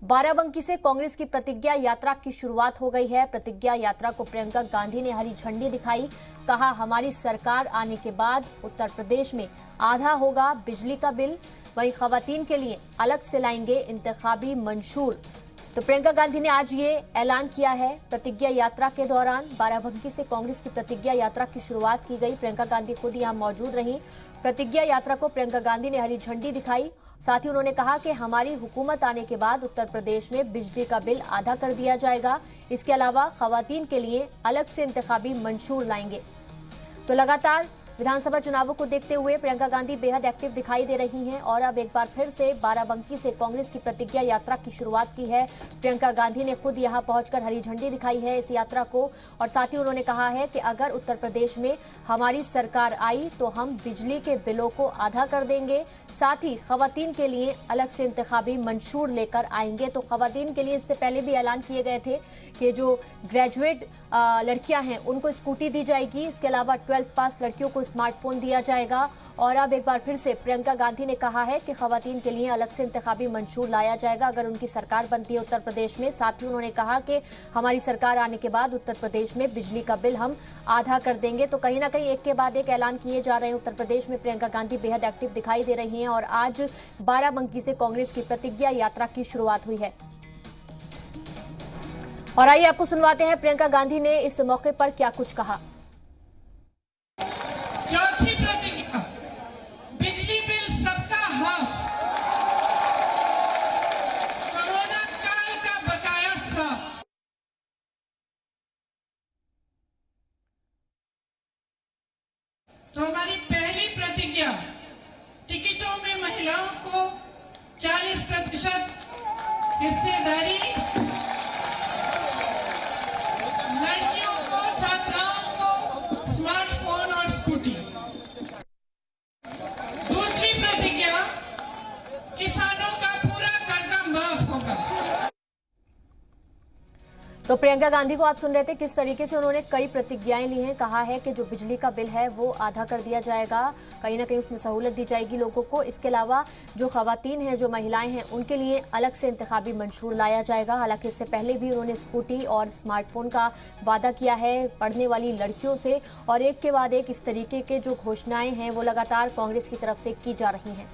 बाराबंकी से कांग्रेस की प्रतिज्ञा यात्रा की शुरुआत हो गई है। प्रतिज्ञा यात्रा को प्रियंका गांधी ने हरी झंडी दिखाई। कहा, हमारी सरकार आने के बाद उत्तर प्रदेश में आधा होगा बिजली का बिल, वहीं खवातीन के लिए अलग से लाएंगे इंतखाबी मंशूर। तो प्रियंका गांधी ने आज ये ऐलान किया है। प्रतिज्ञा यात्रा के दौरान बाराबंकी से कांग्रेस की प्रतिज्ञा यात्रा की शुरुआत की गई। प्रियंका गांधी खुद यहां मौजूद रहीं। प्रतिज्ञा यात्रा को प्रियंका गांधी ने हरी झंडी दिखाई। साथ ही उन्होंने कहा कि हमारी हुकूमत आने के बाद उत्तर प्रदेश में बिजली का बिल आधा कर दिया जाएगा। इसके अलावा खवातीन के लिए अलग से इंतखाबी मंशूर लाएंगे। तो लगातार विधानसभा चुनावों को देखते हुए प्रियंका गांधी बेहद एक्टिव दिखाई दे रही हैं और अब एक बार फिर से बाराबंकी से कांग्रेस की प्रतिज्ञा यात्रा की शुरुआत की है। प्रियंका गांधी ने खुद यहां पहुंचकर हरी झंडी दिखाई है इस यात्रा को और साथ ही उन्होंने कहा है कि अगर उत्तर प्रदेश में हमारी सरकार आई तो हम बिजली के बिलों को आधा कर देंगे। साथ ही खवातीन के लिए अलग से इंतखाबी मंशूर लेकर आएंगे। तो खवातीन के लिए इससे पहले भी ऐलान किए गए थे कि जो ग्रेजुएट लड़कियां हैं उनको स्कूटी दी जाएगी। इसके अलावा 12th पास लड़कियों को स्मार्टफोन दिया जाएगा। और अब एक बार फिर से प्रियंका गांधी ने कहा है कि खवातीन के लिए अलग से इंतखाबी मंशूर लाया जाएगा अगर उनकी सरकार बनती है उत्तर प्रदेश में। साथ ही उन्होंने कहा कि हमारी सरकार आने के बाद उत्तर प्रदेश में बिजली का बिल हम आधा कर देंगे। तो कहीं ना कहीं एक के बाद एक ऐलान किए जा रहे हैं। उत्तर प्रदेश में प्रियंका गांधी बेहद एक्टिव दिखाई दे रही हैं और आज बाराबंकी से कांग्रेस की प्रतिज्ञा यात्रा की शुरुआत हुई है। और आइए आपको सुनवाते हैं प्रियंका गांधी ने इस मौके पर क्या कुछ कहा। चौथी प्रतिज्ञा, बिजली बिल सबका हाफ, कोरोना काल का बकाया साफ। तो हमारी पहली प्रतिज्ञा, टिकटों में महिलाओं को 40% हिस्सेदारी, लड़कियों को, छात्राओं को स्मार्टफोन और स्कूटी। दूसरी प्रतिज्ञा, किसानों का पूरा कर्जा माफ होगा। तो प्रियंका गांधी को आप सुन रहे थे किस तरीके से उन्होंने कई प्रतिज्ञाएं ली हैं। कहा है कि जो बिजली का बिल है वो आधा कर दिया जाएगा, कहीं ना कहीं उसमें सहूलत दी जाएगी लोगों को। इसके अलावा जो खवातीन हैं, जो महिलाएं हैं, उनके लिए अलग से इंतखाबी मंशूर लाया जाएगा। हालांकि इससे पहले भी उन्होंने स्कूटी और स्मार्टफोन का वादा किया है पढ़ने वाली लड़कियों से। और एक के बाद एक इस तरीके के जो घोषणाएं हैं वो लगातार कांग्रेस की तरफ से की जा रही हैं।